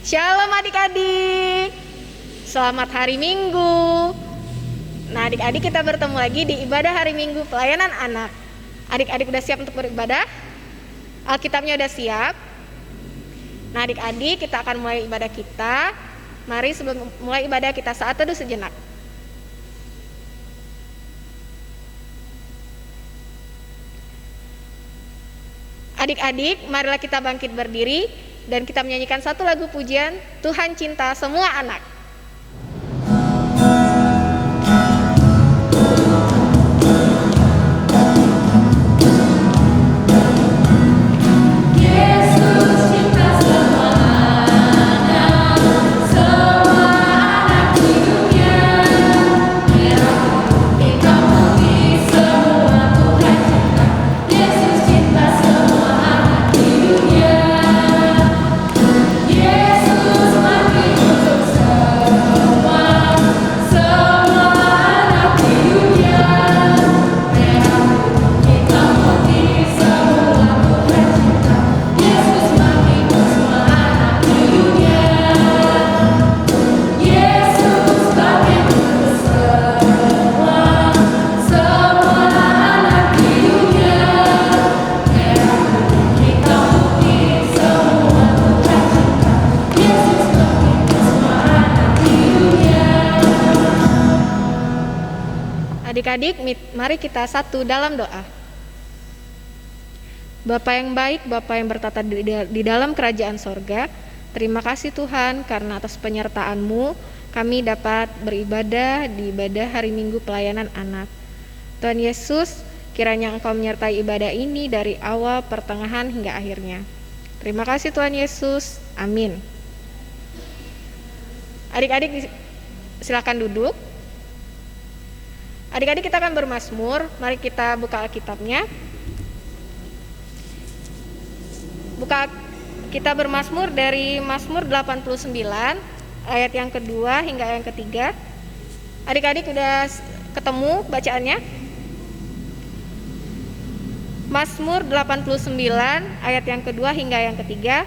Shalom adik-adik, selamat hari Minggu. Nah adik-adik, kita bertemu lagi di ibadah hari Minggu pelayanan anak. Adik-adik udah siap untuk beribadah? Alkitabnya udah siap? Nah adik-adik, kita akan mulai ibadah kita. Mari sebelum mulai ibadah kita saat teduh sejenak. Adik-adik, marilah kita bangkit berdiri dan kita menyanyikan satu lagu pujian, Tuhan Cinta Semua Anak. Adik-adik, mari kita satu dalam doa. Bapa yang baik, Bapa yang bertata di dalam kerajaan sorga, terima kasih Tuhan karena atas penyertaan-Mu kami dapat beribadah di ibadah hari Minggu pelayanan anak. Tuhan Yesus, kiranya Engkau menyertai ibadah ini dari awal, pertengahan hingga akhirnya. Terima kasih Tuhan Yesus, amin. Adik-adik silakan duduk. Adik-adik, kita akan bermazmur. Mari kita buka Alkitabnya. Kita bermazmur dari Mazmur 89 ayat yang kedua hingga yang ketiga. Adik-adik udah ketemu bacaannya? Mazmur 89 ayat yang kedua hingga yang ketiga.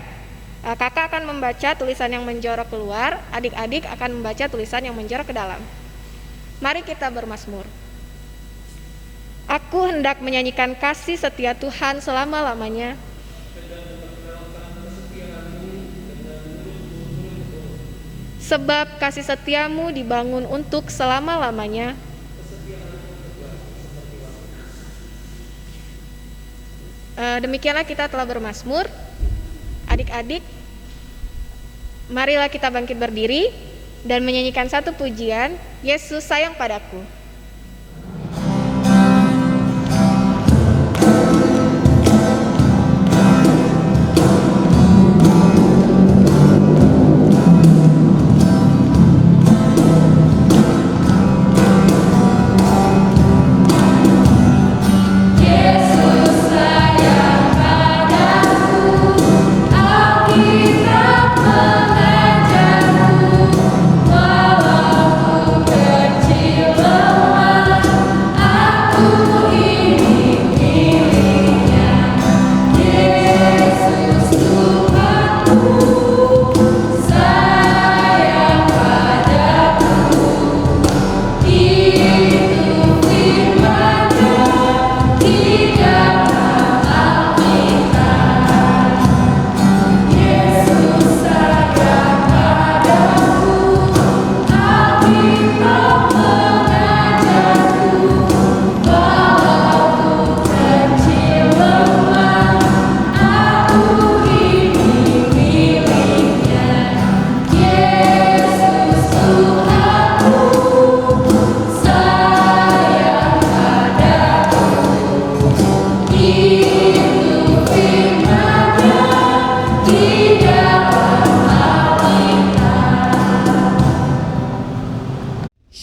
Kakak akan membaca tulisan yang menjorok keluar, adik-adik akan membaca tulisan yang menjorok ke dalam. Mari kita bermazmur. Aku hendak menyanyikan kasih setia Tuhan selama-lamanya. Sebab kasih setiamu dibangun untuk selama-lamanya. Demikianlah kita telah bermazmur. Adik-adik, marilah kita bangkit berdiri dan menyanyikan satu pujian, Yesus sayang padaku.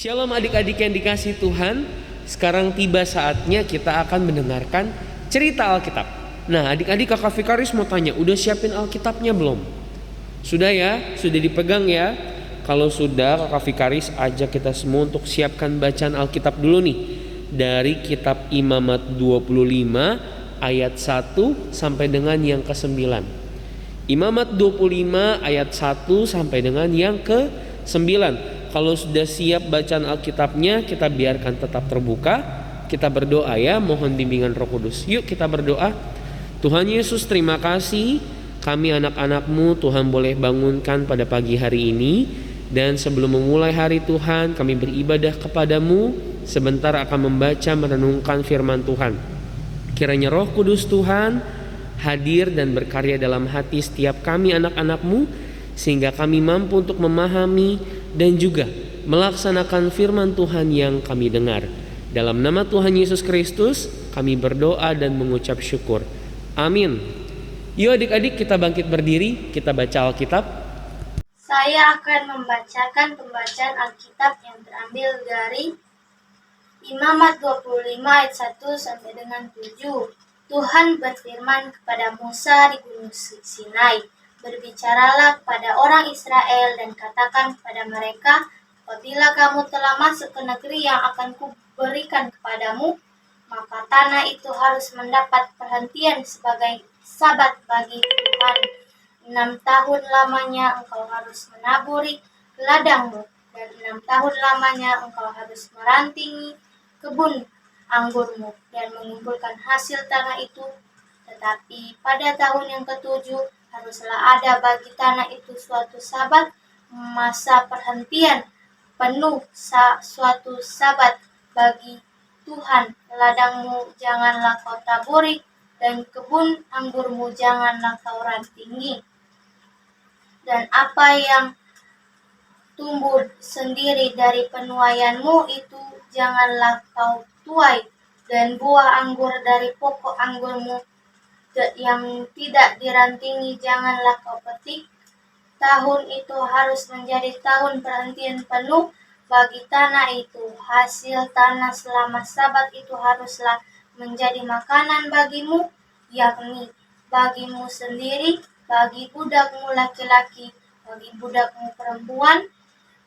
Shalom adik-adik yang dikasihi Tuhan. Sekarang tiba saatnya kita akan mendengarkan cerita Alkitab. Nah adik-adik, kakak Vikaris mau tanya, udah siapin Alkitabnya belum? Sudah ya? Sudah dipegang ya? Kalau sudah, kakak Vikaris ajak kita semua untuk siapkan bacaan Alkitab dulu nih. Dari kitab Imamat 25 ayat 1 sampai dengan yang ke-9. Imamat 25 ayat 1 sampai dengan yang ke-9. Kalau sudah siap bacaan Alkitabnya, kita biarkan tetap terbuka. Kita berdoa ya, mohon bimbingan Roh Kudus. Yuk kita berdoa. Tuhan Yesus, terima kasih kami anak-anak-Mu Tuhan boleh bangunkan pada pagi hari ini. Dan sebelum memulai hari Tuhan, kami beribadah kepadamu. Sebentar akan membaca merenungkan firman Tuhan. Kiranya Roh Kudus Tuhan hadir dan berkarya dalam hati setiap kami anak-anak-Mu, sehingga kami mampu untuk memahami dan juga melaksanakan firman Tuhan yang kami dengar. Dalam nama Tuhan Yesus Kristus kami berdoa dan mengucap syukur. Amin. Yuk adik-adik kita bangkit berdiri, kita baca Alkitab. Saya akan membacakan pembacaan Alkitab yang terambil dari Imamat 25 ayat 1 sampai dengan 7. Tuhan berfirman kepada Musa di Gunung Sinai, "Berbicaralah kepada orang Israel dan katakan kepada mereka, apabila kamu telah masuk ke negeri yang akan kuberikan kepadamu, maka tanah itu harus mendapat perhentian sebagai sabat bagi Tuhan. 6 tahun lamanya engkau harus menaburi ladangmu, dan 6 tahun lamanya engkau harus merantingi kebun anggurmu dan mengumpulkan hasil tanah itu. Tetapi pada tahun yang ketujuh haruslah ada bagi tanah itu suatu sabat, masa perhentian penuh, suatu sabat bagi Tuhan. Ladangmu janganlah kau taburi, dan kebun anggurmu janganlah kau rantingi. Dan apa yang tumbuh sendiri dari penuaianmu itu janganlah kau tuai, dan buah anggur dari pokok anggurmu yang tidak dirantingi janganlah kau petik. Tahun itu harus menjadi tahun perhentian penuh bagi tanah itu. Hasil tanah selama sabat itu haruslah menjadi makanan bagimu, yakni bagimu sendiri, bagi budakmu laki-laki, bagi budakmu perempuan,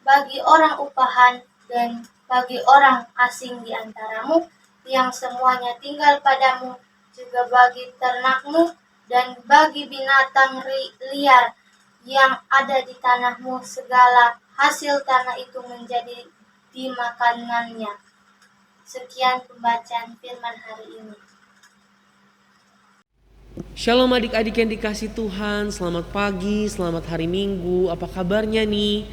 bagi orang upahan, dan bagi orang asing di antaramu, yang semuanya tinggal padamu, juga bagi ternakmu, dan bagi binatang liar yang ada di tanahmu, segala hasil tanah itu menjadi dimakanannya." Sekian pembacaan firman hari ini. Shalom adik-adik yang dikasih Tuhan, selamat pagi, selamat hari Minggu. Apa kabarnya nih?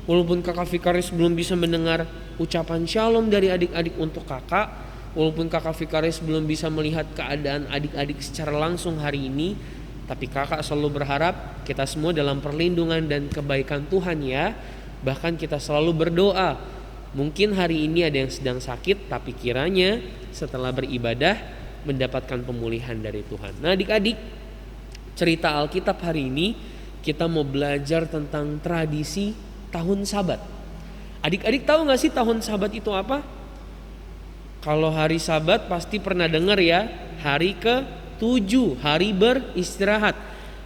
Walaupun kakak Vikaris belum bisa mendengar ucapan shalom dari adik-adik untuk kakak, walaupun kakak Vikaris belum bisa melihat keadaan adik-adik secara langsung hari ini, tapi kakak selalu berharap kita semua dalam perlindungan dan kebaikan Tuhan ya. Bahkan kita selalu berdoa. Mungkin hari ini ada yang sedang sakit, tapi kiranya setelah beribadah mendapatkan pemulihan dari Tuhan. Nah adik-adik, cerita Alkitab hari ini kita mau belajar tentang tradisi tahun Sabat. Adik-adik tahu gak sih tahun Sabat itu apa? Kalau hari Sabat pasti pernah dengar ya, hari ke-7, hari beristirahat.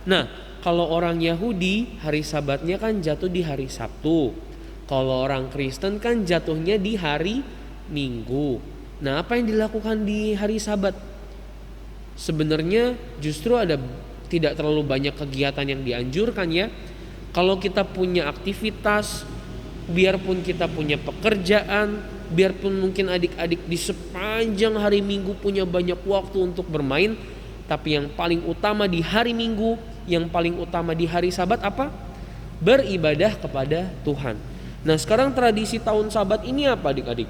Nah, kalau orang Yahudi hari Sabatnya kan jatuh di hari Sabtu. Kalau orang Kristen kan jatuhnya di hari Minggu. Nah, apa yang dilakukan di hari Sabat? Sebenarnya justru ada tidak terlalu banyak kegiatan yang dianjurkan ya. Kalau kita punya aktivitas, biarpun kita punya pekerjaan, biarpun mungkin adik-adik di sepanjang hari Minggu punya banyak waktu untuk bermain, tapi yang paling utama di hari Minggu, yang paling utama di hari Sabat apa? Beribadah kepada Tuhan. Nah sekarang tradisi tahun Sabat ini apa adik-adik?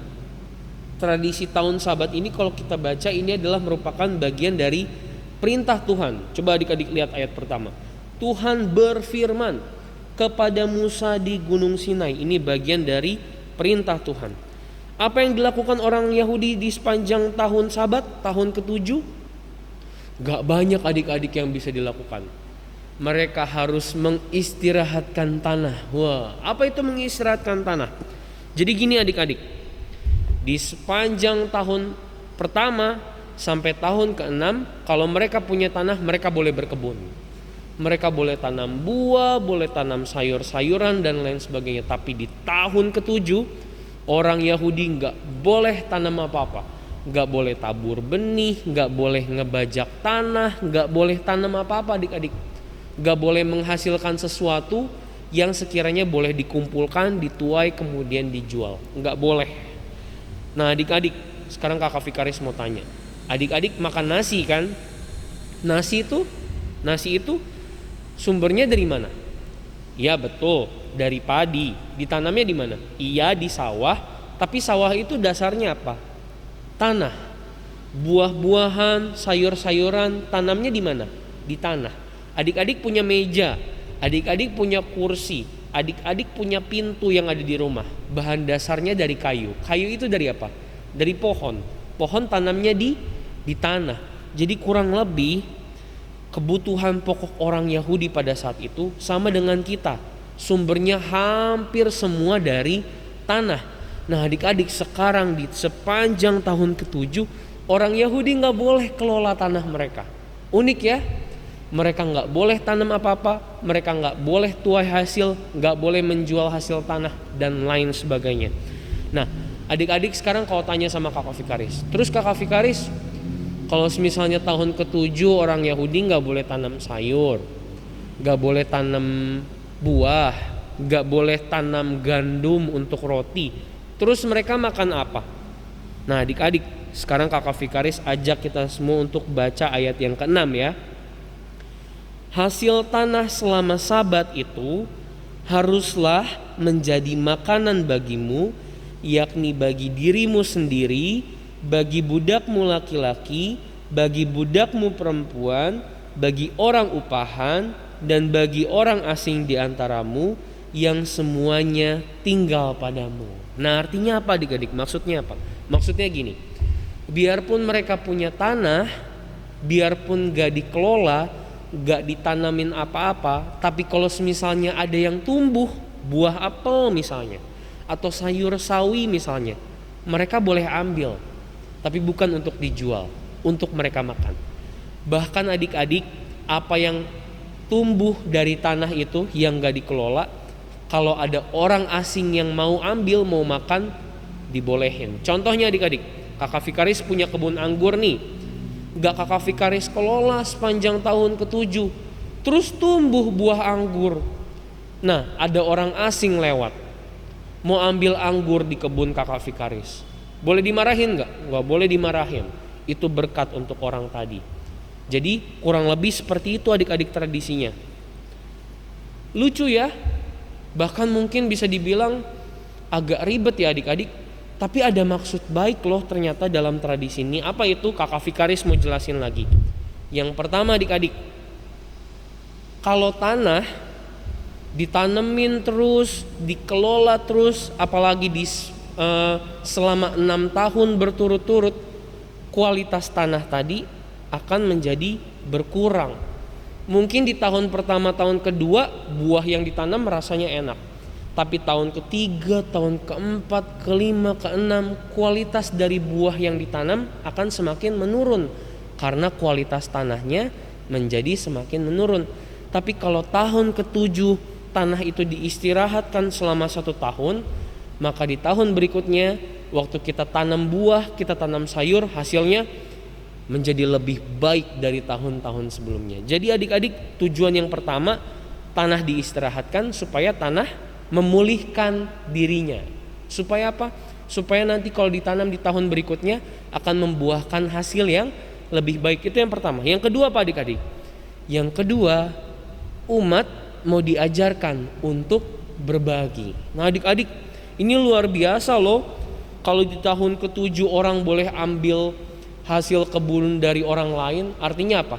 Tradisi tahun Sabat ini kalau kita baca ini adalah merupakan bagian dari perintah Tuhan. Coba adik-adik lihat ayat pertama. Tuhan berfirman kepada Musa di Gunung Sinai. Ini bagian dari perintah Tuhan. Apa yang dilakukan orang Yahudi di sepanjang tahun Sabat, tahun ke-7? Gak banyak adik-adik yang bisa dilakukan. Mereka harus mengistirahatkan tanah. Wah, apa itu mengistirahatkan tanah? Jadi gini adik-adik, di sepanjang tahun pertama sampai tahun ke-6, kalau mereka punya tanah, mereka boleh berkebun. Mereka boleh tanam buah, boleh tanam sayur-sayuran dan lain sebagainya. Tapi di tahun ke-7, orang Yahudi gak boleh tanam apa-apa. Gak boleh tabur benih, gak boleh ngebajak tanah, gak boleh tanam apa-apa adik-adik. Gak boleh menghasilkan sesuatu yang sekiranya boleh dikumpulkan, dituai, kemudian dijual. Gak boleh. Nah adik-adik, sekarang kakak Fikaris mau tanya. Adik-adik makan nasi kan? Nasi itu sumbernya dari mana? Ya betul, dari padi. Ditanamnya di mana? Iya di sawah. Tapi sawah itu dasarnya apa? Tanah. Buah-buahan, sayur-sayuran tanamnya di mana? Di tanah. Adik-adik punya meja, adik-adik punya kursi, adik-adik punya pintu yang ada di rumah. Bahan dasarnya dari kayu. Kayu itu dari apa? Dari pohon. Pohon tanamnya di tanah. Jadi kurang lebih kebutuhan pokok orang Yahudi pada saat itu sama dengan kita. Sumbernya hampir semua dari tanah. Nah adik-adik, sekarang di sepanjang tahun ke-7 orang Yahudi gak boleh kelola tanah mereka. Unik ya. Mereka gak boleh tanam apa-apa, mereka gak boleh tuai hasil, gak boleh menjual hasil tanah dan lain sebagainya. Nah adik-adik sekarang kalau tanya sama kakak Fikaris, terus kakak Fikaris, kalau misalnya tahun ke-7 orang Yahudi gak boleh tanam sayur, gak boleh tanam buah, gak boleh tanam gandum untuk roti, terus mereka makan apa? Nah adik-adik, sekarang kakak Fikaris ajak kita semua untuk baca ayat yang ke-6 ya. Hasil tanah selama Sabat itu haruslah menjadi makanan bagimu, yakni bagi dirimu sendiri, bagi budakmu laki-laki, bagi budakmu perempuan, bagi orang upahan, dan bagi orang asing di antaramu yang semuanya tinggal padamu. Nah artinya apa adik-adik? Maksudnya apa? Maksudnya gini, biarpun mereka punya tanah, biarpun gak dikelola, gak ditanamin apa-apa, tapi kalau misalnya ada yang tumbuh, buah apel misalnya, atau sayur sawi misalnya, mereka boleh ambil, tapi bukan untuk dijual, untuk mereka makan. Bahkan adik-adik, apa yang tumbuh dari tanah itu yang gak dikelola, kalau ada orang asing yang mau ambil, mau makan, dibolehin. Contohnya adik-adik, kakak Fikaris punya kebun anggur nih, gak kakak Fikaris kelola sepanjang tahun ke-7, terus tumbuh buah anggur. Nah ada orang asing lewat, mau ambil anggur di kebun kakak Fikaris, boleh dimarahin gak? Gak boleh dimarahin. Itu berkat untuk orang tadi. Jadi kurang lebih seperti itu adik-adik tradisinya. Lucu ya, bahkan mungkin bisa dibilang agak ribet ya adik-adik, tapi ada maksud baik loh ternyata dalam tradisi ini. Apa itu? Kakak Fikaris mau jelasin lagi. Yang pertama adik-adik, kalau tanah ditanemin terus, dikelola terus, apalagi selama 6 tahun berturut-turut, kualitas tanah tadi akan menjadi berkurang. Mungkin di tahun pertama, tahun kedua buah yang ditanam rasanya enak, tapi tahun ketiga, tahun keempat, kelima, keenam, kualitas dari buah yang ditanam akan semakin menurun karena kualitas tanahnya menjadi semakin menurun. Tapi kalau tahun ke-7 tanah itu diistirahatkan selama 1 tahun, maka di tahun berikutnya waktu kita tanam buah, kita tanam sayur, hasilnya menjadi lebih baik dari tahun-tahun sebelumnya. Jadi adik-adik, tujuan yang pertama, tanah diistirahatkan supaya tanah memulihkan dirinya. Supaya apa? Supaya nanti kalau ditanam di tahun berikutnya akan membuahkan hasil yang lebih baik. Itu yang pertama. Yang kedua apa adik-adik? Yang kedua, umat mau diajarkan untuk berbagi. Nah adik-adik, ini luar biasa loh. Kalau di tahun ke-7 orang boleh ambil hasil kebun dari orang lain, artinya apa?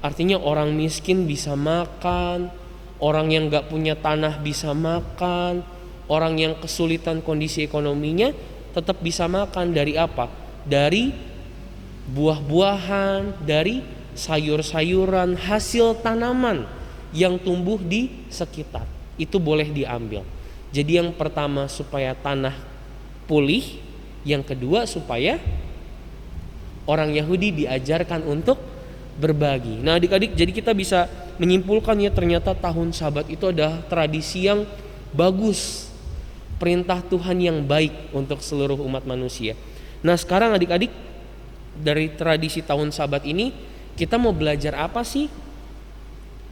Artinya orang miskin bisa makan, orang yang gak punya tanah bisa makan, orang yang kesulitan kondisi ekonominya tetap bisa makan. Dari apa? Dari buah-buahan, dari sayur-sayuran, hasil tanaman yang tumbuh di sekitar. Itu boleh diambil. Jadi yang pertama supaya tanah pulih, yang kedua supaya orang Yahudi diajarkan untuk berbagi. Nah adik-adik, jadi kita bisa menyimpulkan ya, ternyata tahun Sabat itu adalah tradisi yang bagus, perintah Tuhan yang baik untuk seluruh umat manusia. Nah sekarang adik-adik, dari tradisi tahun Sabat ini kita mau belajar apa sih?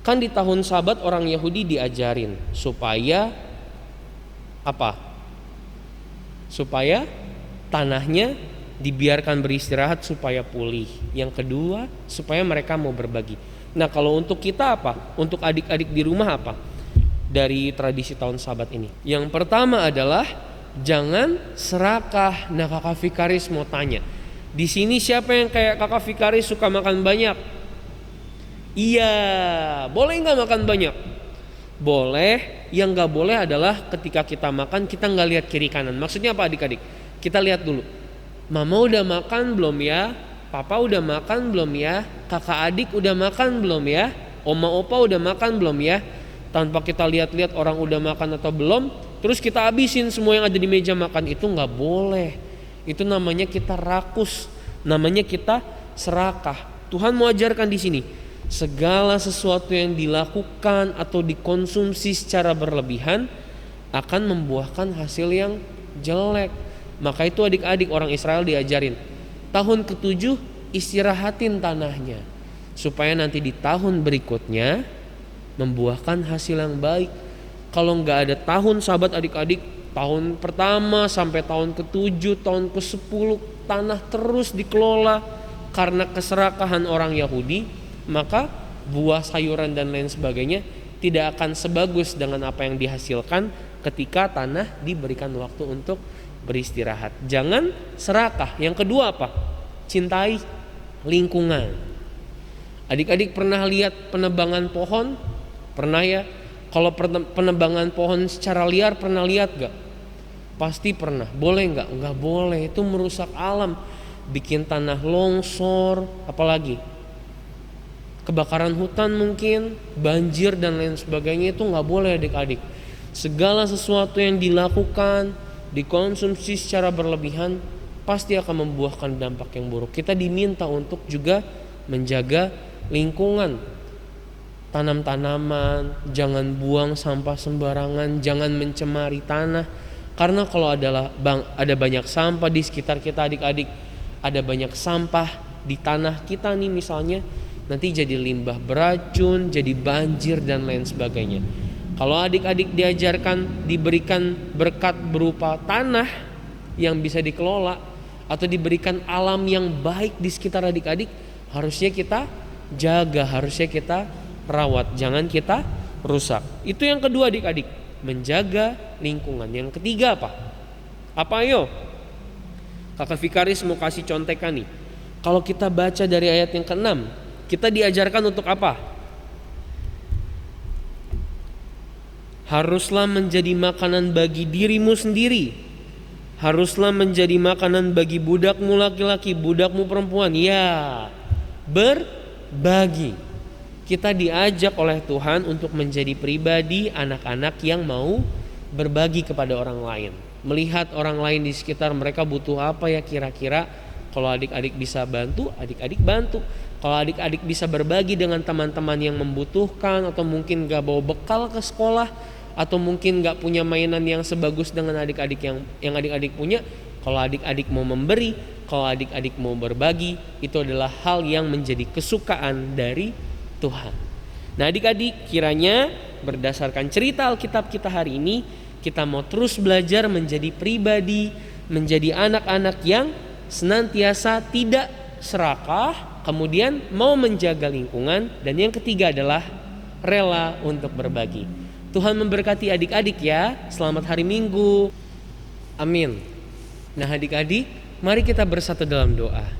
Kan di tahun Sabat orang Yahudi diajarin supaya apa? Supaya tanahnya dibiarkan beristirahat supaya pulih. Yang kedua, supaya mereka mau berbagi. Nah, kalau untuk kita apa? Untuk adik-adik di rumah apa? Dari tradisi tahun Sabat ini. Yang pertama adalah jangan serakah. Nah, Kakak Fikaris mau tanya, di sini siapa yang kayak Kakak Fikaris suka makan banyak? Iya, boleh nggak makan banyak? Boleh. Yang nggak boleh adalah ketika kita makan kita nggak lihat kiri kanan. Maksudnya apa adik-adik? Kita lihat dulu. Mama udah makan belum ya? Papa udah makan belum ya? Kakak adik udah makan belum ya? Oma opa udah makan belum ya? Tanpa kita lihat-lihat orang udah makan atau belum, terus kita habisin semua yang ada di meja makan, itu nggak boleh. Itu namanya kita rakus, namanya kita serakah. Tuhan mau ajarkan di sini, segala sesuatu yang dilakukan atau dikonsumsi secara berlebihan akan membuahkan hasil yang jelek. Maka itu adik-adik orang Israel diajarin, tahun ke-7 istirahatin tanahnya, supaya nanti di tahun berikutnya membuahkan hasil yang baik. Kalau nggak ada tahun Sabat adik-adik, tahun pertama sampai tahun ke-7, tahun ke-10 tanah terus dikelola karena keserakahan orang Yahudi, maka buah sayuran dan lain sebagainya tidak akan sebagus dengan apa yang dihasilkan ketika tanah diberikan waktu untuk beristirahat. Jangan serakah. Yang kedua apa? Cintai lingkungan. Adik-adik pernah lihat penebangan pohon? Pernah ya? Kalau penebangan pohon secara liar pernah lihat gak? Pasti pernah. Boleh gak? Nggak boleh. Itu merusak alam, bikin tanah longsor, apalagi kebakaran hutan mungkin, banjir dan lain sebagainya. Itu nggak boleh adik-adik. Segala sesuatu yang dilakukan, dikonsumsi secara berlebihan pasti akan membuahkan dampak yang buruk. Kita diminta untuk juga menjaga lingkungan, tanam-tanaman, jangan buang sampah sembarangan, jangan mencemari tanah. Karena kalau ada banyak sampah di sekitar kita adik-adik, ada banyak sampah di tanah kita nih misalnya, nanti jadi limbah beracun, jadi banjir dan lain sebagainya. Kalau adik-adik diajarkan, diberikan berkat berupa tanah yang bisa dikelola atau diberikan alam yang baik di sekitar adik-adik, harusnya kita jaga, harusnya kita rawat, jangan kita rusak. Itu yang kedua adik-adik, menjaga lingkungan. Yang ketiga apa? Apa ayo? Kakak Fikaris mau kasih contekan nih. Kalau kita baca dari ayat yang ke-6, kita diajarkan untuk apa? Haruslah menjadi makanan bagi dirimu sendiri. Haruslah menjadi makanan bagi budakmu laki-laki, budakmu perempuan. Ya, berbagi. Kita diajak oleh Tuhan untuk menjadi pribadi anak-anak yang mau berbagi kepada orang lain. Melihat orang lain di sekitar mereka butuh apa ya kira-kira. Kalau adik-adik bisa bantu, adik-adik bantu. Kalau adik-adik bisa berbagi dengan teman-teman yang membutuhkan, atau mungkin gak bawa bekal ke sekolah, atau mungkin gak punya mainan yang sebagus dengan adik-adik yang adik-adik punya, kalau adik-adik mau memberi, kalau adik-adik mau berbagi, itu adalah hal yang menjadi kesukaan dari Tuhan. Nah adik-adik, kiranya berdasarkan cerita Alkitab kita hari ini, kita mau terus belajar menjadi pribadi, menjadi anak-anak yang senantiasa tidak serakah, kemudian mau menjaga lingkungan, dan yang ketiga adalah rela untuk berbagi. Tuhan memberkati adik-adik ya. Selamat hari Minggu. Amin. Nah adik-adik, mari kita bersatu dalam doa.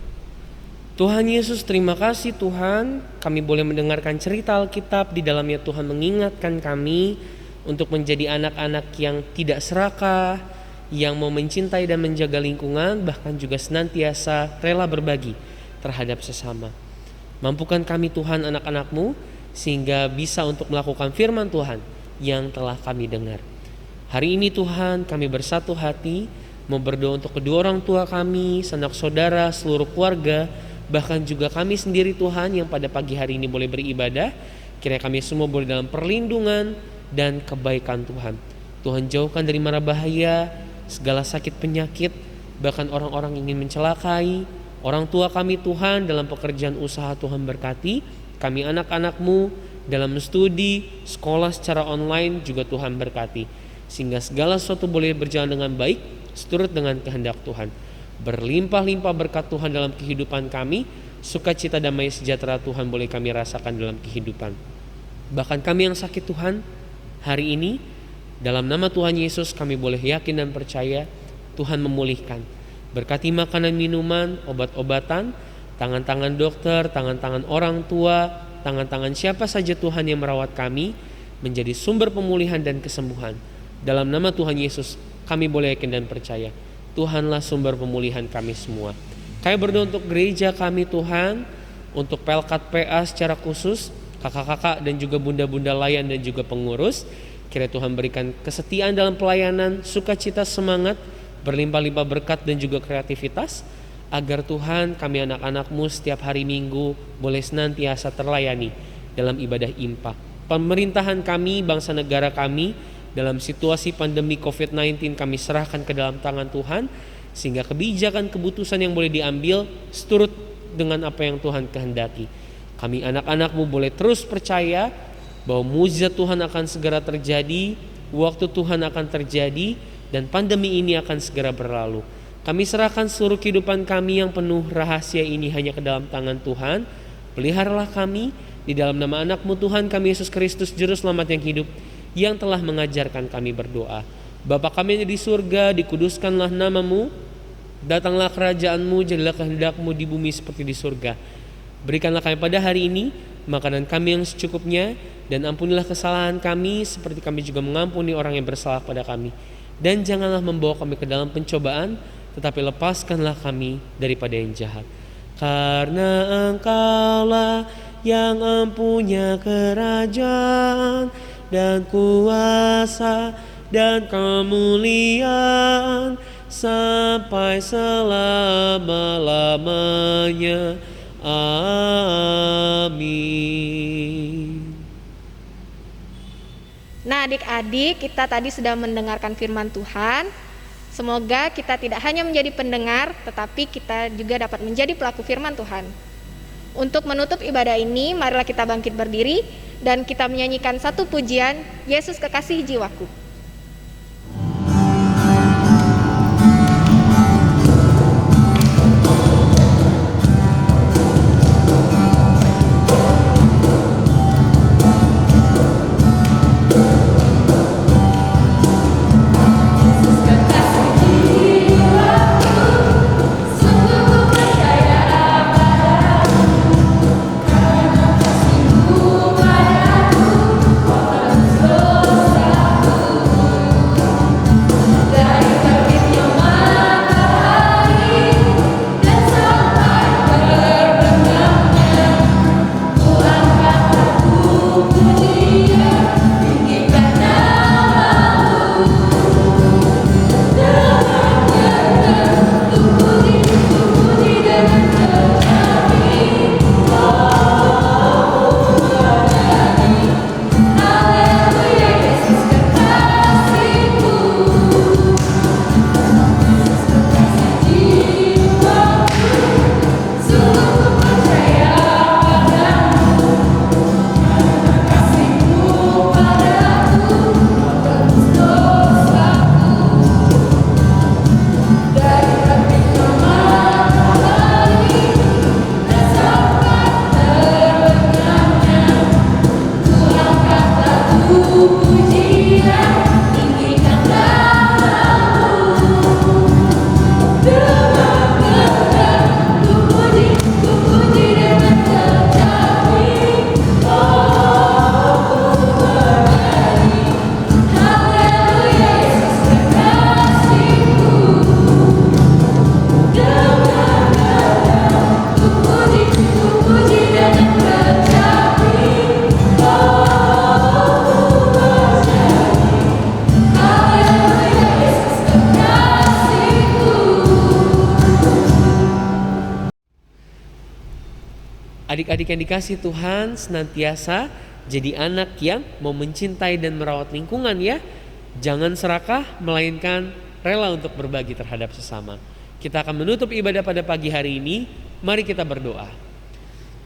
Tuhan Yesus, terima kasih Tuhan, kami boleh mendengarkan cerita Alkitab. Di dalamnya Tuhan mengingatkan kami untuk menjadi anak-anak yang tidak serakah, yang mau mencintai dan menjaga lingkungan, bahkan juga senantiasa rela berbagi terhadap sesama. Mampukan kami Tuhan anak-anak-Mu, sehingga bisa untuk melakukan firman Tuhan yang telah kami dengar. Hari ini Tuhan, kami bersatu hati mau berdoa untuk kedua orang tua kami, sanak saudara, seluruh keluarga, bahkan juga kami sendiri Tuhan yang pada pagi hari ini boleh beribadah. Kiranya kami semua boleh dalam perlindungan dan kebaikan Tuhan. Tuhan jauhkan dari mara bahaya, segala sakit penyakit, bahkan orang-orang ingin mencelakai orang tua kami Tuhan. Dalam pekerjaan usaha Tuhan berkati kami anak-anak-Mu, dalam studi, sekolah secara online juga Tuhan berkati. Sehingga segala sesuatu boleh berjalan dengan baik, seturut dengan kehendak Tuhan. Berlimpah-limpah berkat Tuhan dalam kehidupan kami, sukacita damai sejahtera Tuhan boleh kami rasakan dalam kehidupan. Bahkan kami yang sakit Tuhan, hari ini dalam nama Tuhan Yesus kami boleh yakin dan percaya Tuhan memulihkan. Berkati makanan, minuman, obat-obatan, tangan-tangan dokter, tangan-tangan orang tua, tangan-tangan siapa saja Tuhan yang merawat kami, menjadi sumber pemulihan dan kesembuhan. Dalam nama Tuhan Yesus kami boleh yakin dan percaya Tuhanlah sumber pemulihan kami semua. Kami berdoa untuk gereja kami Tuhan, untuk Pelkat PA secara khusus, kakak-kakak dan juga bunda-bunda layan dan juga pengurus. Kiranya Tuhan berikan kesetiaan dalam pelayanan, sukacita, semangat, berlimpah-limpah berkat dan juga kreativitas, agar Tuhan kami anak-anak-Mu setiap hari Minggu boleh senantiasa terlayani dalam ibadah impa. Pemerintahan kami, bangsa negara kami dalam situasi pandemi COVID-19 kami serahkan ke dalam tangan Tuhan, sehingga kebijakan keputusan yang boleh diambil seturut dengan apa yang Tuhan kehendaki. Kami anak-anak-Mu boleh terus percaya bahwa mujizat Tuhan akan segera terjadi, waktu Tuhan akan terjadi, dan pandemi ini akan segera berlalu. Kami serahkan seluruh kehidupan kami yang penuh rahasia ini hanya ke dalam tangan Tuhan. Peliharalah kami di dalam nama anak-Mu Tuhan kami Yesus Kristus Juru Selamat yang hidup, yang telah mengajarkan kami berdoa. Bapa kami yang di surga, dikuduskanlah nama-Mu, datanglah kerajaan-Mu, jadilah kehendak-Mu di bumi seperti di surga. Berikanlah kami pada hari ini makanan kami yang secukupnya, dan ampunilah kesalahan kami seperti kami juga mengampuni orang yang bersalah pada kami. Dan janganlah membawa kami ke dalam pencobaan, tetapi lepaskanlah kami daripada yang jahat. Karena Engkaulah yang empunya kerajaan dan kuasa dan kemuliaan sampai selama-lamanya. Amin. Nah, adik-adik, kita tadi sudah mendengarkan firman Tuhan. Semoga kita tidak hanya menjadi pendengar, tetapi kita juga dapat menjadi pelaku firman Tuhan. Untuk menutup ibadah ini, marilah kita bangkit berdiri dan kita menyanyikan satu pujian, Yesus Kekasih Jiwaku. Adik-adik yang dikasih Tuhan, senantiasa jadi anak yang mau mencintai dan merawat lingkungan ya. Jangan serakah, melainkan rela untuk berbagi terhadap sesama. Kita akan menutup ibadah pada pagi hari ini. Mari kita berdoa.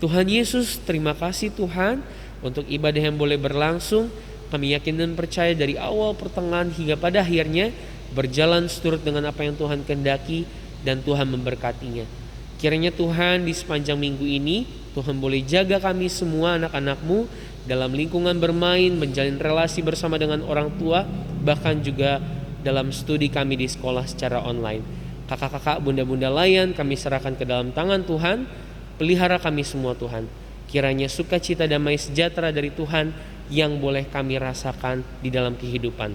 Tuhan Yesus, terima kasih Tuhan Untuk ibadah yang boleh berlangsung, kami yakin dan percaya dari awal, pertengahan hingga pada akhirnya berjalan seturut dengan apa yang Tuhan kehendaki dan Tuhan memberkatinya. Kiranya Tuhan di sepanjang minggu ini Tuhan boleh jaga kami semua anak-anak-Mu dalam lingkungan bermain, menjalin relasi bersama dengan orang tua, bahkan juga dalam studi kami di sekolah secara online. Kakak-kakak, bunda-bunda layan kami serahkan ke dalam tangan Tuhan. Pelihara kami semua Tuhan. Kiranya sukacita damai sejahtera dari Tuhan yang boleh kami rasakan di dalam kehidupan.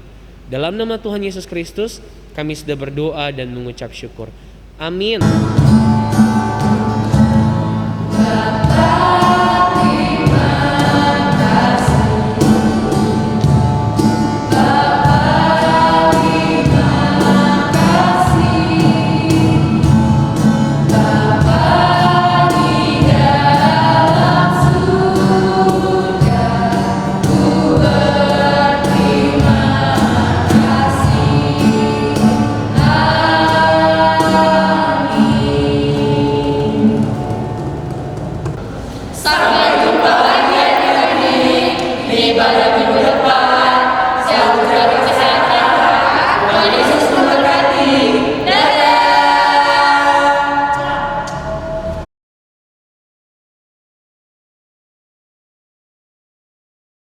Dalam nama Tuhan Yesus Kristus kami sudah berdoa dan mengucap syukur. Amin.